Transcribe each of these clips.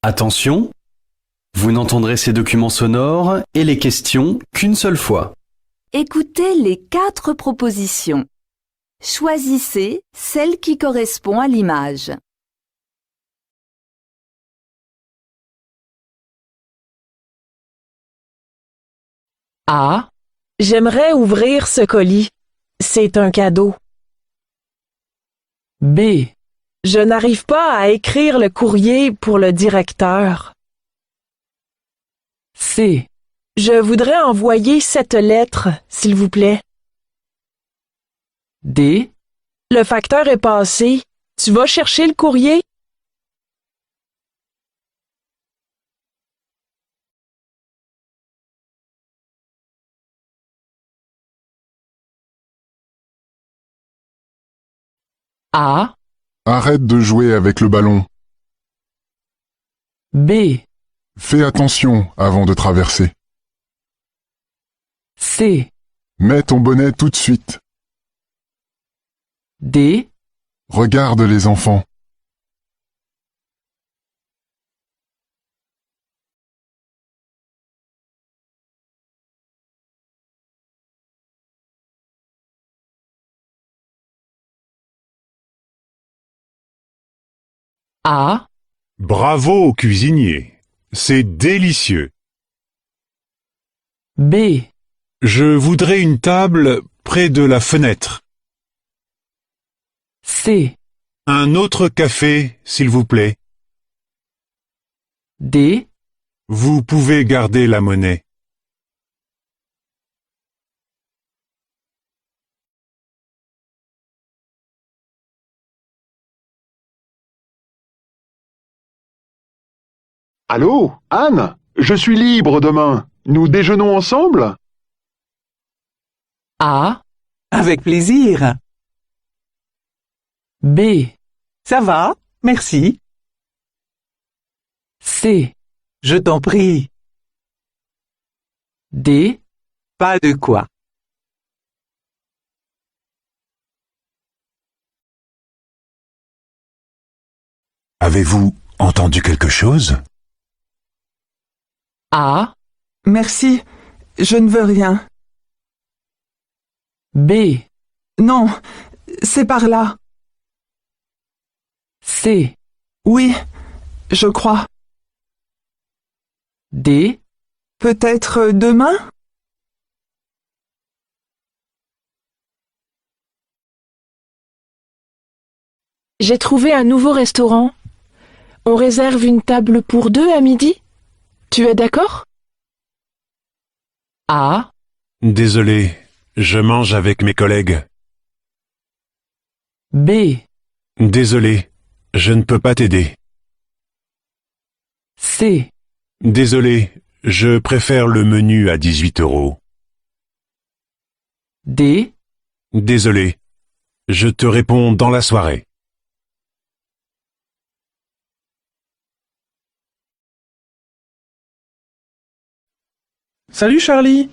Attention, vous n'entendrez ces documents sonores et les questions qu'une seule fois. Écoutez les 4 propositions. Choisissez celle qui correspond à l'image. A. J'aimerais ouvrir ce colis. C'est un cadeau. B. Je n'arrive pas à écrire le courrier pour le directeur. C. Je voudrais envoyer cette lettre, s'il vous plaît. D. Le facteur est passé. Tu vas chercher le courrier? A. Arrête de jouer avec le ballon. B. Fais attention avant de traverser. C. Mets ton bonnet tout de suite. D. Regarde les enfants. A. Bravo au cuisinier. C'est délicieux. B. Je voudrais une table près de la fenêtre. C. Un autre café, s'il vous plaît. D. Vous pouvez garder la monnaie. Allô, Anne? Je suis libre demain. Nous déjeunons ensemble? A. Avec plaisir. B. Ça va? Merci. C. Je t'en prie. D. Pas de quoi. Avez-vous entendu quelque chose? A. Merci. Je ne veux rien. B. Non, c'est par là. C. Oui, je crois. D. Peut-être demain? J'ai trouvé un nouveau restaurant. On réserve une table pour 2 à midi? Tu es d'accord? A. Désolé, je mange avec mes collègues. B. Désolé, je ne peux pas t'aider. C. Désolé, je préfère le menu à 18 €. D. Désolé, je te réponds dans la soirée. Salut Charlie,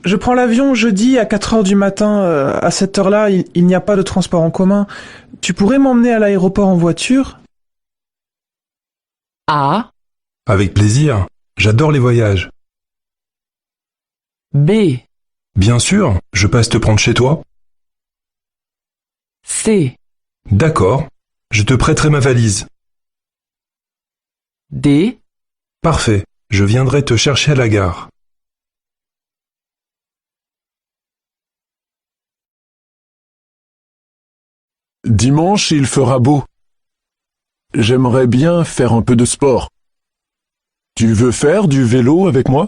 je prends l'avion jeudi à 4 heures du matin. À cette heure-là, il n'y a pas de transport en commun. Tu pourrais m'emmener à l'aéroport en voiture? A. Avec plaisir, j'adore les voyages. B. Bien sûr, je passe te prendre chez toi. C. D'accord, je te prêterai ma valise. D. Parfait, je viendrai te chercher à la gare. Dimanche, il fera beau. J'aimerais bien faire un peu de sport. Tu veux faire du vélo avec moi?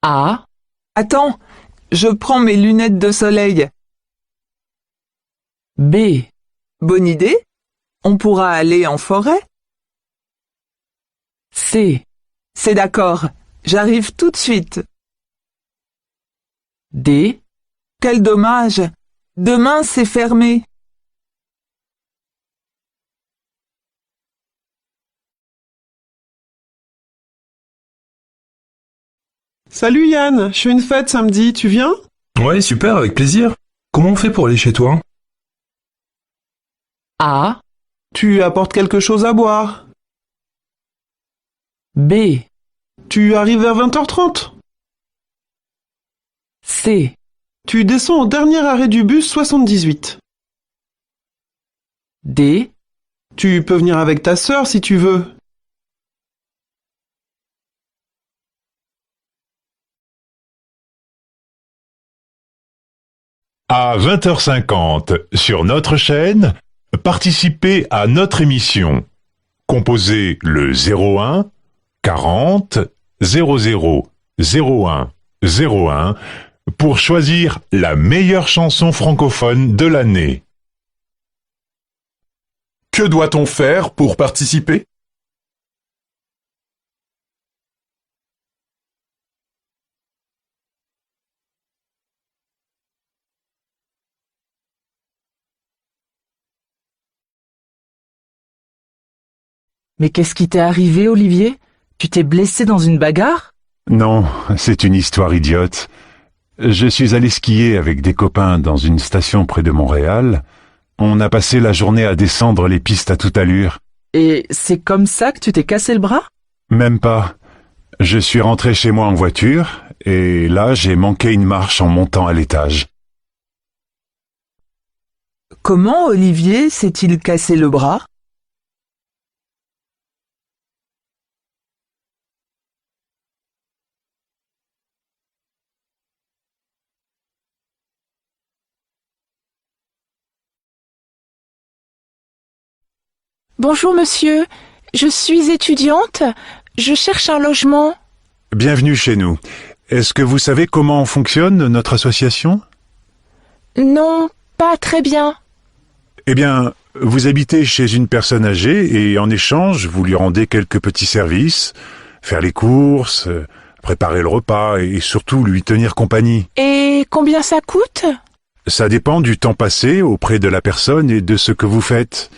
A. Attends, je prends mes lunettes de soleil. B. Bonne idée? On pourra aller en forêt? C. C'est d'accord, j'arrive tout de suite. D. Quel dommage! Demain, c'est fermé. Salut Yann, je fais une fête samedi, tu viens? Ouais, super, avec plaisir. Comment on fait pour aller chez toi? A. Tu apportes quelque chose à boire? B, Tu arrives vers 20h30. C, Tu descends au dernier arrêt du bus 78. D, Tu peux venir avec ta sœur si tu veux. À 20h50, sur notre chaîne, participez à notre émission. Composez le 01 40 00 01 01 pour choisir la meilleure chanson francophone de l'année. Que doit-on faire pour participer? Mais qu'est-ce qui t'est arrivé, Olivier? Tu t'es blessé dans une bagarre? Non, c'est une histoire idiote. Je suis allé skier avec des copains dans une station près de Montréal. On a passé la journée à descendre les pistes à toute allure. Et c'est comme ça que tu t'es cassé le bras? Même pas. Je suis rentré chez moi en voiture, et là j'ai manqué une marche en montant à l'étage. Comment Olivier s'est-il cassé le bras? Bonjour monsieur, je suis étudiante, je cherche un logement. Bienvenue chez nous. Est-ce que vous savez comment fonctionne notre association? Non, pas très bien. Eh bien, vous habitez chez une personne âgée et en échange, vous lui rendez quelques petits services, faire les courses, préparer le repas et surtout lui tenir compagnie. Et combien ça coûte? Ça dépend du temps passé auprès de la personne et de ce que vous faites.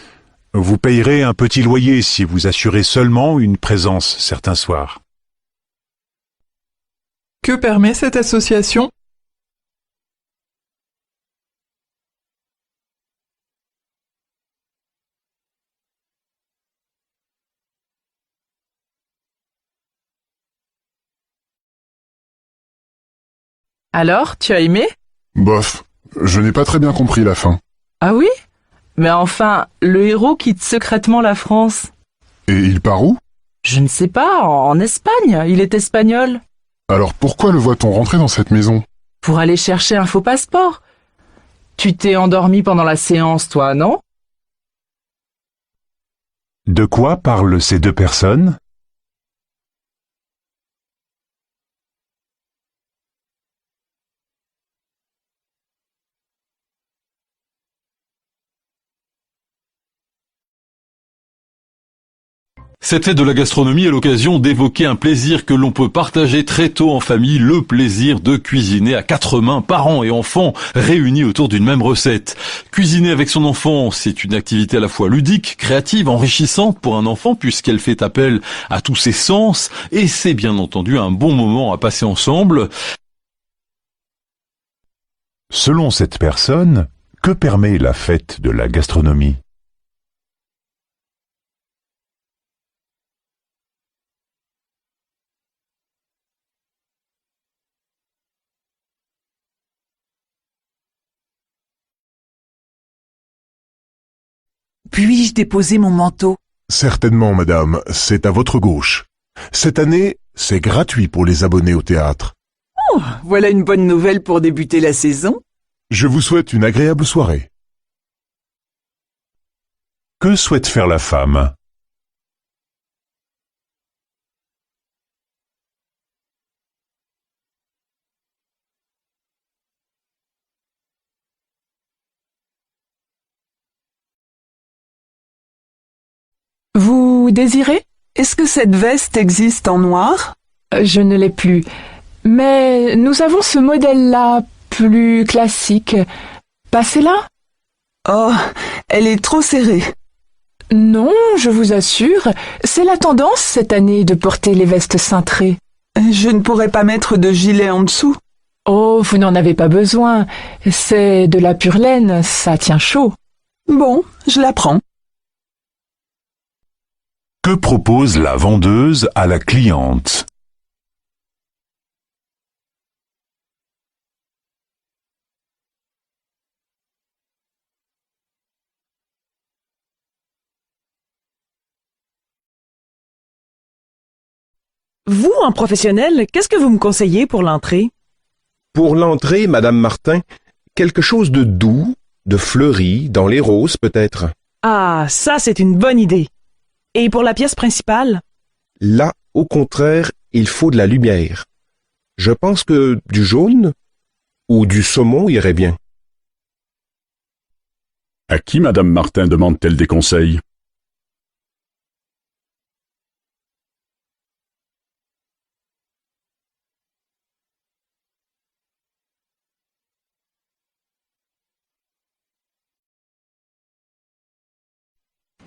Vous payerez un petit loyer si vous assurez seulement une présence certains soirs. Que permet cette association? Alors, tu as aimé? Bof, je n'ai pas très bien compris la fin. Ah oui? Mais enfin, le héros quitte secrètement la France. Et il part où? Je ne sais pas, en Espagne, il est espagnol. Alors pourquoi le voit-on rentrer dans cette maison? Pour aller chercher un faux passeport. Tu t'es endormi pendant la séance, toi, non? De quoi parlent ces deux personnes? C'était de la gastronomie à l'occasion d'évoquer un plaisir que l'on peut partager très tôt en famille, le plaisir de cuisiner à quatre mains, parents et enfants réunis autour d'une même recette. Cuisiner avec son enfant, c'est une activité à la fois ludique, créative, enrichissante pour un enfant puisqu'elle fait appel à tous ses sens et c'est bien entendu un bon moment à passer ensemble. Selon cette personne, que permet la fête de la gastronomie? Puis-je déposer mon manteau? Certainement, madame, c'est à votre gauche. Cette année, c'est gratuit pour les abonnés au théâtre. Oh, voilà une bonne nouvelle pour débuter la saison. Je vous souhaite une agréable soirée. Que souhaite faire la femme? Vous désirez? Est-ce que cette veste existe en noir? Je ne l'ai plus. Mais nous avons ce modèle-là, plus classique. Passez-la? Oh, elle est trop serrée. Non, je vous assure, c'est la tendance cette année de porter les vestes cintrées. Je ne pourrais pas mettre de gilet en dessous. Oh, vous n'en avez pas besoin. C'est de la pure laine, ça tient chaud. Bon, je la prends. Que propose la vendeuse à la cliente? Vous, en professionnel, qu'est-ce que vous me conseillez pour l'entrée? Pour l'entrée, Madame Martin, quelque chose de doux, de fleuri, dans les roses peut-être. Ah, ça c'est une bonne idée. Et pour la pièce principale? Là, au contraire, il faut de la lumière. Je pense que du jaune ou du saumon irait bien. À qui Madame Martin demande-t-elle des conseils?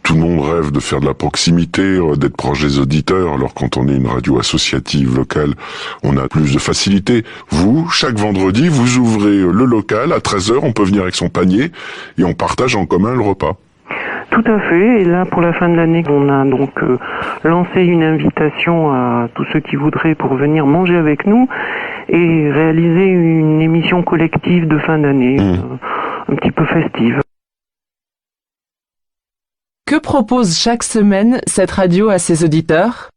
Tout le monde rêve de faire de la proximité, d'être proche des auditeurs. Alors quand on est une radio associative locale, on a plus de facilité. Vous, chaque vendredi, vous ouvrez le local à 13 h, on peut venir avec son panier et on partage en commun le repas. Tout à fait. Et là, pour la fin de l'année, on a donc lancé une invitation à tous ceux qui voudraient pour venir manger avec nous et réaliser une émission collective de fin d'année, un petit peu festive. Que propose chaque semaine cette radio à ses auditeurs?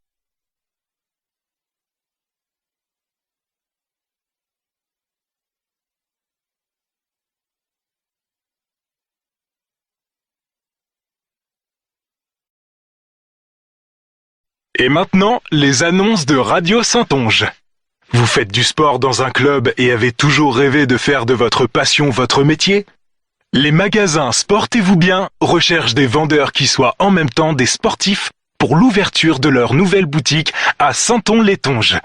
Et maintenant, les annonces de Radio Saintonge. Vous faites du sport dans un club et avez toujours rêvé de faire de votre passion votre métier? Les magasins Sportez-vous bien recherchent des vendeurs qui soient en même temps des sportifs pour l'ouverture de leur nouvelle boutique à Sainton-les-Tonges.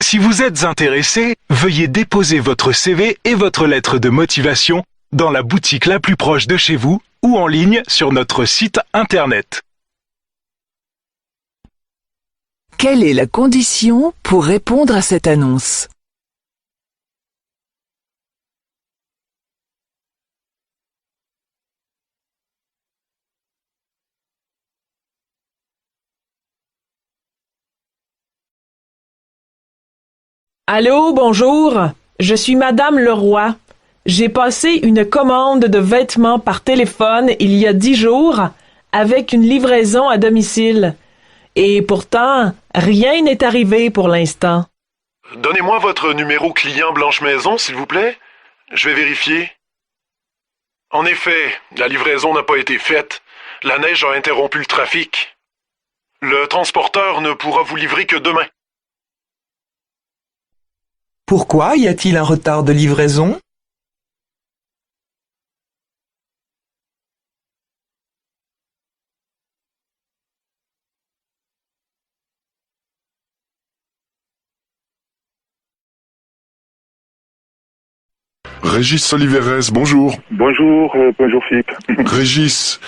Si vous êtes intéressé, veuillez déposer votre CV et votre lettre de motivation dans la boutique la plus proche de chez vous ou en ligne sur notre site internet. Quelle est la condition pour répondre à cette annonce? Allô, bonjour. Je suis Madame Leroy. J'ai passé une commande de vêtements par téléphone il y a 10 jours avec une livraison à domicile. Et pourtant, rien n'est arrivé pour l'instant. Donnez-moi votre numéro client Blanche Maison, s'il vous plaît. Je vais vérifier. En effet, la livraison n'a pas été faite. La neige a interrompu le trafic. Le transporteur ne pourra vous livrer que demain. Pourquoi y a-t-il un retard de livraison? Régis Oliveres, bonjour. Bonjour Philippe. Régis,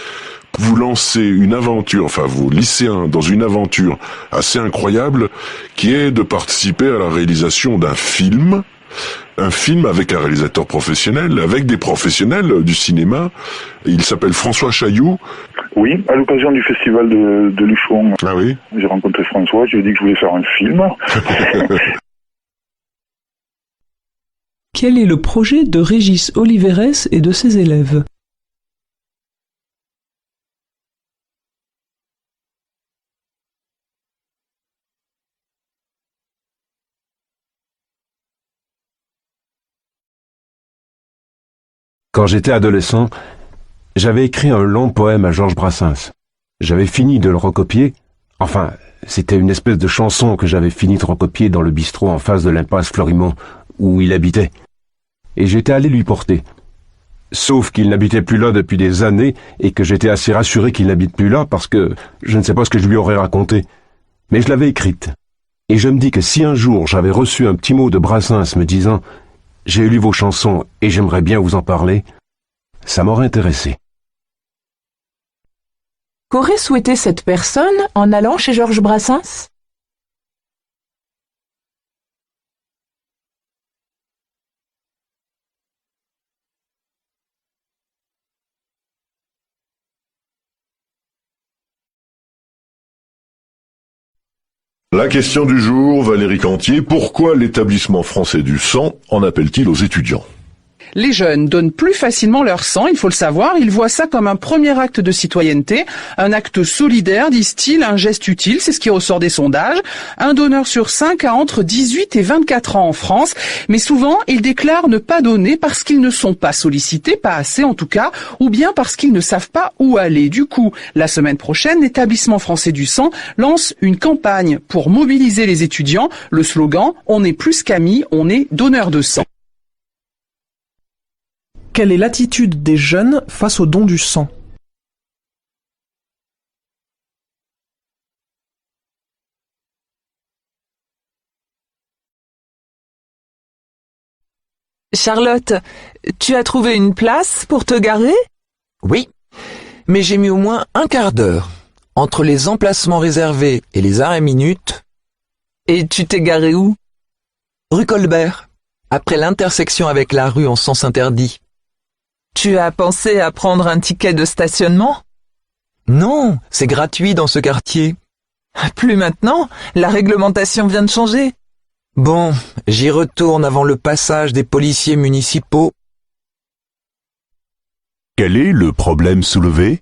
vous lancez une aventure, enfin vous lycéens, dans une aventure assez incroyable qui est de participer à la réalisation d'un film. Un film avec un réalisateur professionnel, avec des professionnels du cinéma. Il s'appelle François Chailloux. Oui, à l'occasion du festival de Luchon. Ah oui. J'ai rencontré François, je lui ai dit que je voulais faire un film. Quel est le projet de Régis Oliveres et de ses élèves? Quand j'étais adolescent, j'avais écrit un long poème à Georges Brassens. J'avais fini de le recopier. Enfin, c'était une espèce de chanson que j'avais fini de recopier dans le bistrot en face de l'impasse Florimond, où il habitait. Et j'étais allé lui porter. Sauf qu'il n'habitait plus là depuis des années et que j'étais assez rassuré qu'il n'habite plus là parce que je ne sais pas ce que je lui aurais raconté. Mais je l'avais écrite. Et je me dis que si un jour j'avais reçu un petit mot de Brassens me disant « J'ai lu vos chansons et j'aimerais bien vous en parler », ça m'aurait intéressé. Qu'aurait souhaité cette personne en allant chez Georges Brassens? La question du jour, Valérie Cantier, pourquoi l'établissement français du sang en appelle-t-il aux étudiants? Les jeunes donnent plus facilement leur sang, il faut le savoir. Ils voient ça comme un premier acte de citoyenneté, un acte solidaire, disent-ils, un geste utile, c'est ce qui ressort des sondages. Un donneur sur 5 a entre 18 et 24 ans en France, mais souvent ils déclarent ne pas donner parce qu'ils ne sont pas sollicités, pas assez en tout cas, ou bien parce qu'ils ne savent pas où aller. Du coup, la semaine prochaine, l'établissement français du sang lance une campagne pour mobiliser les étudiants. Le slogan « On est plus qu'amis, on est donneur de sang ». Quelle est l'attitude des jeunes face au don du sang? Charlotte, tu as trouvé une place pour te garer? Oui, mais j'ai mis au moins un quart d'heure entre les emplacements réservés et les arrêts minutes. Et tu t'es garé où? Rue Colbert, après l'intersection avec la rue en sens interdit. Tu as pensé à prendre un ticket de stationnement? Non, c'est gratuit dans ce quartier. Plus maintenant, la réglementation vient de changer. Bon, j'y retourne avant le passage des policiers municipaux. Quel est le problème soulevé?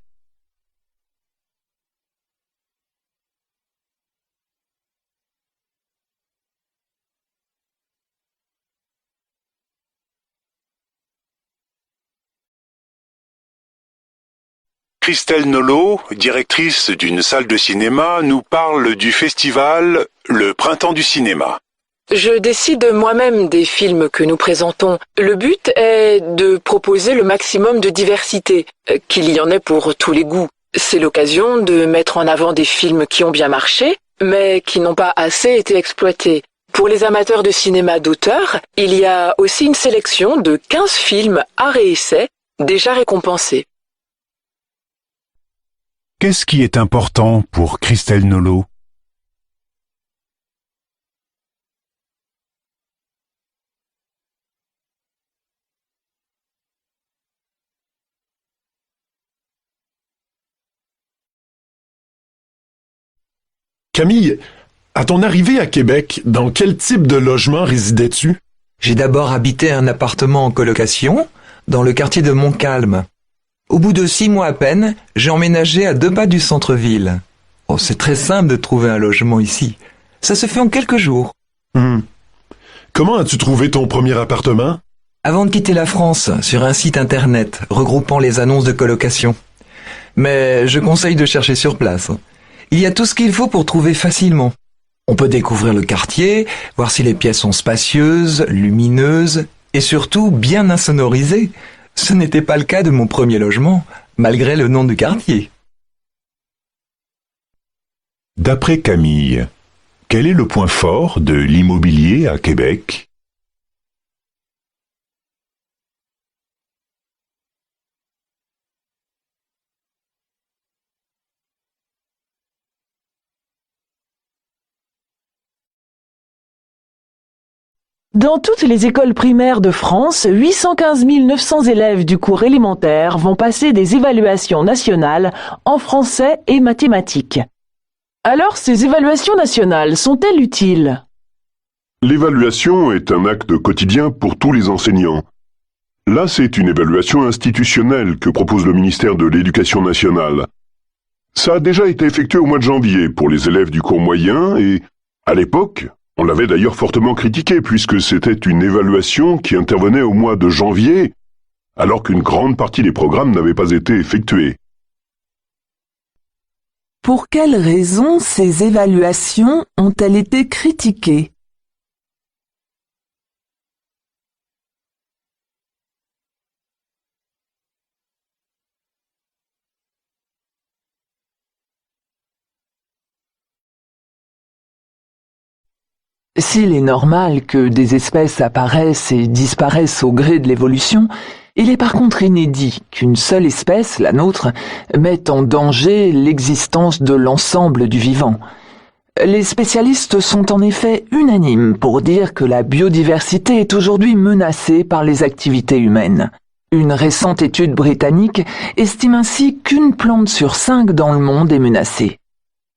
Christelle Nolot, directrice d'une salle de cinéma, nous parle du festival Le Printemps du cinéma. Je décide moi-même des films que nous présentons. Le but est de proposer le maximum de diversité, qu'il y en ait pour tous les goûts. C'est l'occasion de mettre en avant des films qui ont bien marché, mais qui n'ont pas assez été exploités. Pour les amateurs de cinéma d'auteur, il y a aussi une sélection de 15 films art et essai déjà récompensés. Qu'est-ce qui est important pour Christelle Nolot? Camille, à ton arrivée à Québec, dans quel type de logement résidais-tu? J'ai d'abord habité un appartement en colocation dans le quartier de Montcalm. Au bout de 6 mois à peine, j'ai emménagé à 2 pas du centre-ville. Oh, c'est très simple de trouver un logement ici. Ça se fait en quelques jours. Comment as-tu trouvé ton premier appartement? Avant de quitter la France, sur un site internet regroupant les annonces de colocation. Mais je conseille de chercher sur place. Il y a tout ce qu'il faut pour trouver facilement. On peut découvrir le quartier, voir si les pièces sont spacieuses, lumineuses et surtout bien insonorisées. Ce n'était pas le cas de mon premier logement, malgré le nom du quartier. D'après Camille, quel est le point fort de l'immobilier à Québec? Dans toutes les écoles primaires de France, 815 900 élèves du cours élémentaire vont passer des évaluations nationales en français et mathématiques. Alors, ces évaluations nationales sont-elles utiles? L'évaluation est un acte quotidien pour tous les enseignants. Là, c'est une évaluation institutionnelle que propose le ministère de l'Éducation nationale. Ça a déjà été effectué au mois de janvier pour les élèves du cours moyen et, à l'époque, on l'avait d'ailleurs fortement critiqué puisque c'était une évaluation qui intervenait au mois de janvier, alors qu'une grande partie des programmes n'avaient pas été effectués. Pour quelles raisons ces évaluations ont-elles été critiquées? S'il est normal que des espèces apparaissent et disparaissent au gré de l'évolution, il est par contre inédit qu'une seule espèce, la nôtre, mette en danger l'existence de l'ensemble du vivant. Les spécialistes sont en effet unanimes pour dire que la biodiversité est aujourd'hui menacée par les activités humaines. Une récente étude britannique estime ainsi qu'une plante sur 5 dans le monde est menacée.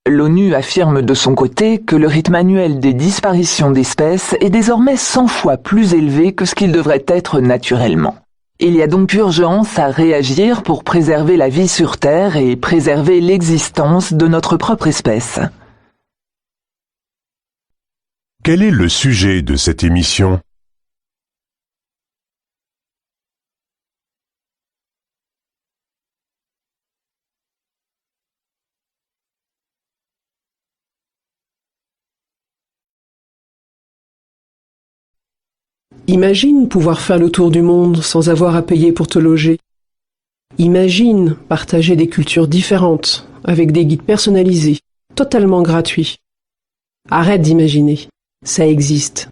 L'ONU affirme de son côté que le rythme annuel des disparitions d'espèces est désormais 100 fois plus élevé que ce qu'il devrait être naturellement. Il y a donc urgence à réagir pour préserver la vie sur Terre et préserver l'existence de notre propre espèce. Quel est le sujet de cette émission ? Imagine pouvoir faire le tour du monde sans avoir à payer pour te loger. Imagine partager des cultures différentes avec des guides personnalisés, totalement gratuits. Arrête d'imaginer, ça existe.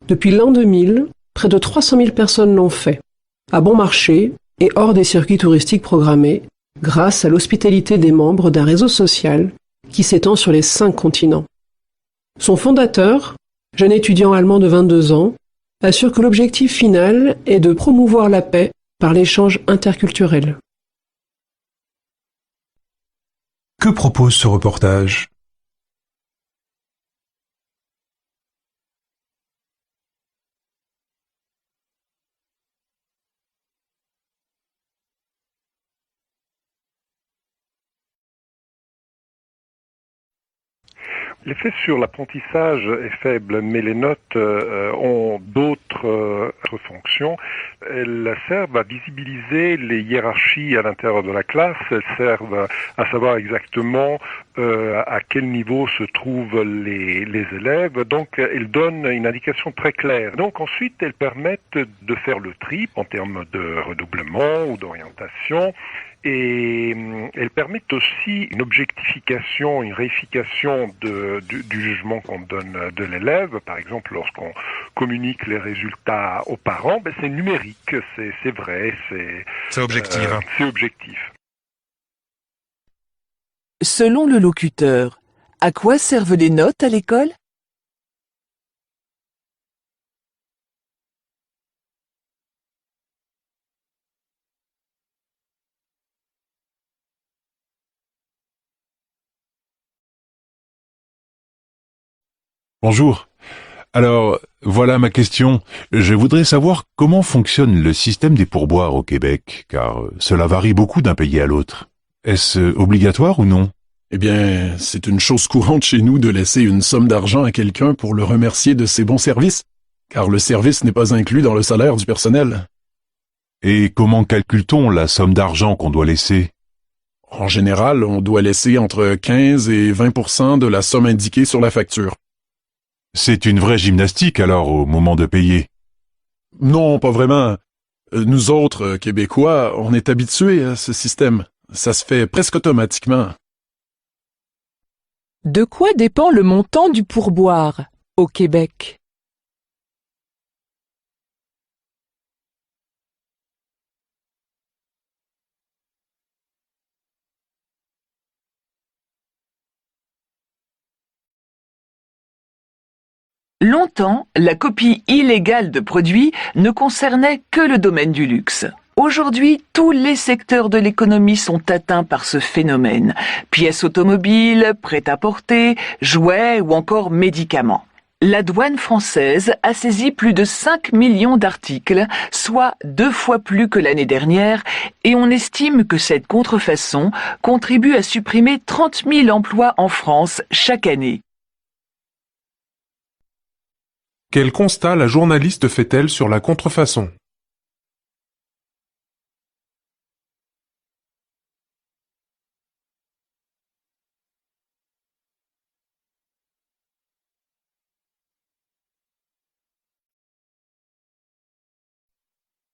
Depuis l'an 2000, près de 300 000 personnes l'ont fait, à bon marché et hors des circuits touristiques programmés, grâce à l'hospitalité des membres d'un réseau social qui s'étend sur les 5 continents. Son fondateur, jeune étudiant allemand de 22 ans, assure que l'objectif final est de promouvoir la paix par l'échange interculturel. Que propose ce reportage ? L'effet sur l'apprentissage est faible, mais les notes ont d'autres fonctions. Elles servent à visibiliser les hiérarchies à l'intérieur de la classe, elles servent à savoir exactement à quel niveau se trouvent les élèves, donc elles donnent une indication très claire. Donc ensuite, elles permettent de faire le tri en termes de redoublement ou d'orientation. Et elles permettent aussi une objectification, une réification du jugement qu'on donne de l'élève. Par exemple, lorsqu'on communique les résultats aux parents, c'est numérique, c'est vrai, c'est objectif. C'est objectif. Selon le locuteur, à quoi servent les notes à l'école ? Bonjour. Alors, voilà ma question. Je voudrais savoir comment fonctionne le système des pourboires au Québec, car cela varie beaucoup d'un pays à l'autre. Est-ce obligatoire ou non ? Eh bien, c'est une chose courante chez nous de laisser une somme d'argent à quelqu'un pour le remercier de ses bons services, car le service n'est pas inclus dans le salaire du personnel. Et comment calcule-t-on la somme d'argent qu'on doit laisser ? En général, on doit laisser entre 15 et 20% de la somme indiquée sur la facture. C'est une vraie gymnastique alors au moment de payer. Non, pas vraiment. Nous autres, Québécois, on est habitués à ce système. Ça se fait presque automatiquement. De quoi dépend le montant du pourboire au Québec ? Longtemps, la copie illégale de produits ne concernait que le domaine du luxe. Aujourd'hui, tous les secteurs de l'économie sont atteints par ce phénomène. Pièces automobiles, prêt-à-porter, jouets ou encore médicaments. La douane française a saisi plus de 5 millions d'articles, soit 2 fois plus que l'année dernière, et on estime que cette contrefaçon contribue à supprimer 30 000 emplois en France chaque année. Quel constat la journaliste fait-elle sur la contrefaçon ?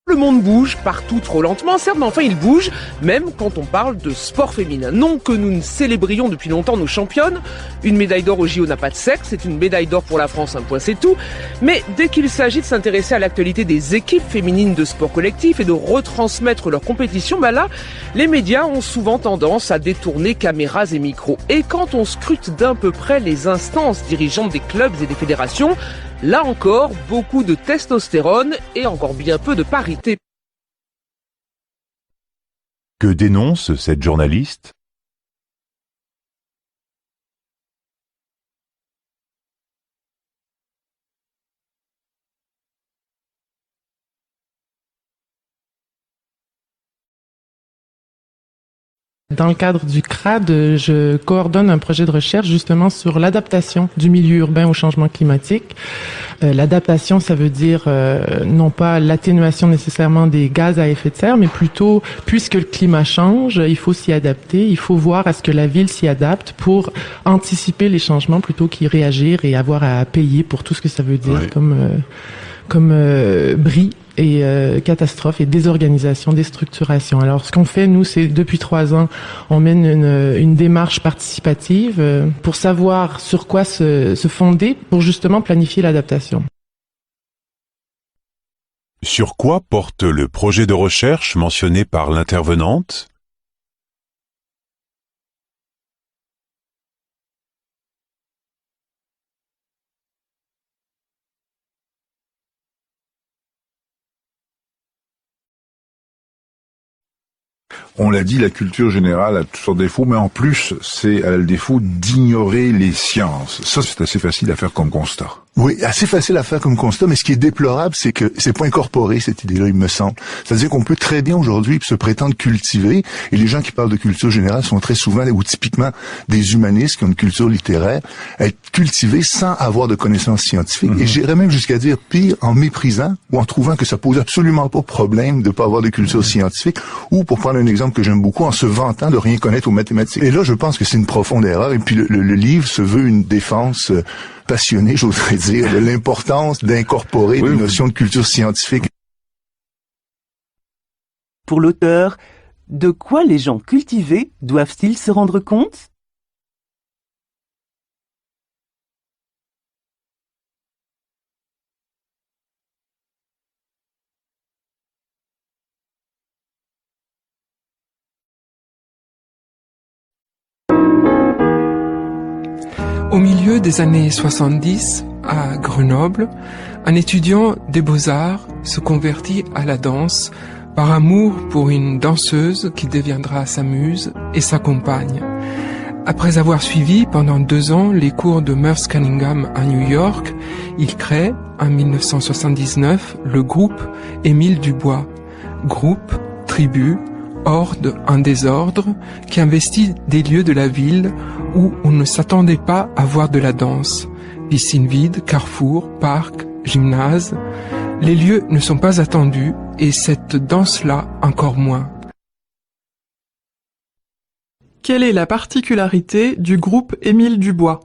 Le monde bouge partout trop lentement, certes, mais enfin il bouge, même quand on parle de sport féminin. Non que nous ne célébrions depuis longtemps nos championnes, une médaille d'or au JO n'a pas de sexe, c'est une médaille d'or pour la France, un point c'est tout. Mais dès qu'il s'agit de s'intéresser à l'actualité des équipes féminines de sport collectif et de retransmettre leur compétition, là, les médias ont souvent tendance à détourner caméras et micros. Et quand on scrute d'un peu près les instances dirigeantes des clubs et des fédérations, là encore, beaucoup de testostérone et encore bien peu de parité. Que dénonce cette journaliste ? dans le cadre du CRAD, je coordonne un projet de recherche justement sur l'adaptation du milieu urbain au changement climatique. L'adaptation, ça veut dire non pas l'atténuation nécessairement des gaz à effet de serre, mais plutôt, puisque le climat change, il faut s'y adapter, il faut voir à ce que la ville s'y adapte pour anticiper les changements plutôt qu'y réagir et avoir à payer pour tout ce que ça veut dire comme bris et catastrophes et désorganisation, déstructuration. Alors, ce qu'on fait, nous, c'est depuis 3 ans, on mène une démarche participative pour savoir sur quoi se fonder pour justement planifier l'adaptation. Sur quoi porte le projet de recherche mentionné par l'intervenante ? On l'a dit, la culture générale a tous sortes de défauts, mais en plus, elle a le défaut d'ignorer les sciences. Ça, c'est assez facile à faire comme constat. Oui, assez facile à faire comme constat, mais ce qui est déplorable, c'est que c'est pas incorporé, cette idée-là, il me semble. C'est-à-dire qu'on peut très bien aujourd'hui se prétendre cultiver, et les gens qui parlent de culture générale sont très souvent, ou typiquement des humanistes qui ont une culture littéraire, être cultivés sans avoir de connaissances scientifiques. Et j'irais même jusqu'à dire pire, en méprisant, ou en trouvant que ça pose absolument pas problème de pas avoir de culture scientifique, ou pour prendre un exemple que j'aime beaucoup, en se vantant de rien connaître aux mathématiques. Et là, je pense que c'est une profonde erreur, et puis le livre se veut une défense passionné, j'oserais dire, de l'importance d'incorporer des notions de culture scientifique. Pour l'auteur, de quoi les gens cultivés doivent-ils se rendre compte ? Au milieu des années 70, à Grenoble, un étudiant des Beaux-Arts se convertit à la danse par amour pour une danseuse qui deviendra sa muse et sa compagne. Après avoir suivi pendant 2 ans les cours de Merce Cunningham à New York, il crée, en 1979, le groupe Émile Dubois. Groupe, tribu, horde en désordre qui investit des lieux de la ville où on ne s'attendait pas à voir de la danse. Piscines vides, carrefours, parcs, gymnases. Les lieux ne sont pas attendus et cette danse-là encore moins. Quelle est la particularité du groupe Émile Dubois ?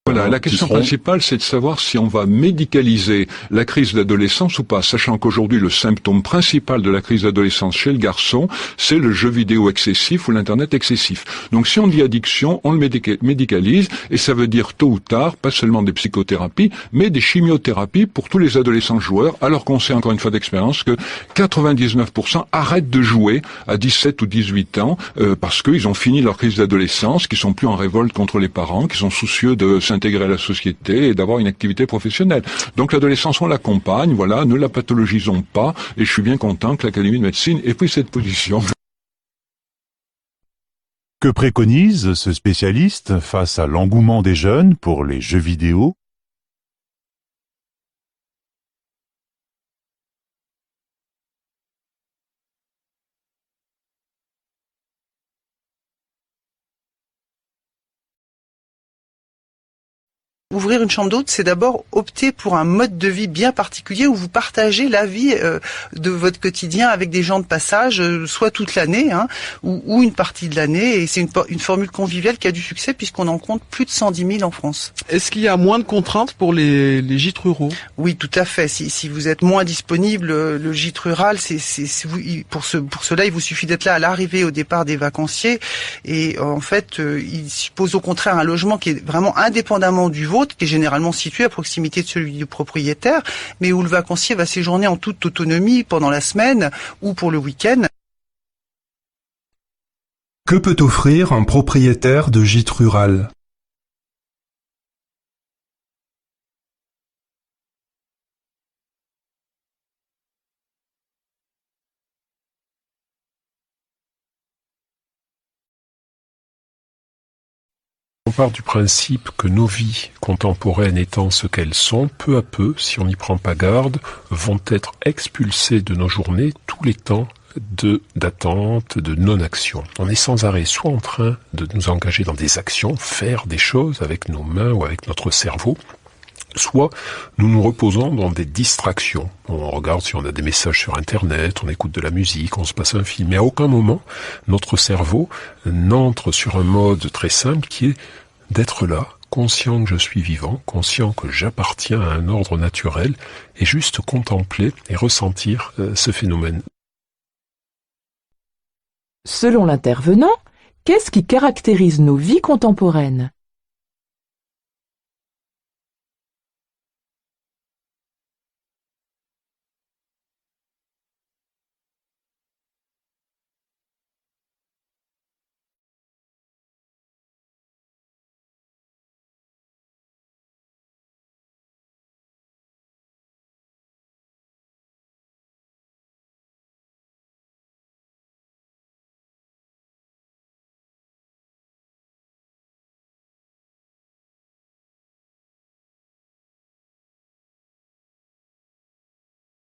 Voilà, la question principale, c'est de savoir si on va médicaliser la crise d'adolescence ou pas, sachant qu'aujourd'hui, le symptôme principal de la crise d'adolescence chez le garçon, c'est le jeu vidéo excessif ou l'Internet excessif. Donc si on dit addiction, on le médicalise, et ça veut dire tôt ou tard, pas seulement des psychothérapies, mais des chimiothérapies pour tous les adolescents joueurs, alors qu'on sait encore une fois d'expérience que 99% arrêtent de jouer à 17 ou 18 ans, parce qu'ils ont fini leur crise d'adolescence, qu'ils sont plus en révolte contre les parents, qu'ils sont soucieux de s'intégrer à la société et d'avoir une activité professionnelle. Donc l'adolescence, on l'accompagne, voilà, ne la pathologisons pas, et je suis bien content que l'Académie de médecine ait pris cette position. Que préconise ce spécialiste face à l'engouement des jeunes pour les jeux vidéo ? Ouvrir une chambre d'hôte, c'est d'abord opter pour un mode de vie bien particulier où vous partagez la vie de votre quotidien avec des gens de passage, soit toute l'année, ou une partie de l'année. Et c'est une formule conviviale qui a du succès puisqu'on en compte plus de 110 000 en France. Est-ce qu'il y a moins de contraintes pour les gîtes ruraux ? Oui, tout à fait. Si vous êtes moins disponible, le gîte rural, pour cela, il vous suffit d'être là à l'arrivée, au départ des vacanciers. Et en fait, il suppose au contraire un logement qui est vraiment indépendamment du vôtre, qui est généralement situé à proximité de celui du propriétaire, mais où le vacancier va séjourner en toute autonomie pendant la semaine ou pour le week-end. Que peut offrir un propriétaire de gîte rural ? On part du principe que nos vies contemporaines étant ce qu'elles sont, peu à peu, si on n'y prend pas garde, vont être expulsés de nos journées tous les temps d'attente, de non-action. On est sans arrêt soit en train de nous engager dans des actions, faire des choses avec nos mains ou avec notre cerveau, soit nous nous reposons dans des distractions. On regarde si on a des messages sur Internet, on écoute de la musique, on se passe un film. Mais à aucun moment, notre cerveau n'entre sur un mode très simple qui est d'être là, conscient que je suis vivant, conscient que j'appartiens à un ordre naturel, et juste contempler et ressentir ce phénomène. Selon l'intervenant, qu'est-ce qui caractérise nos vies contemporaines ?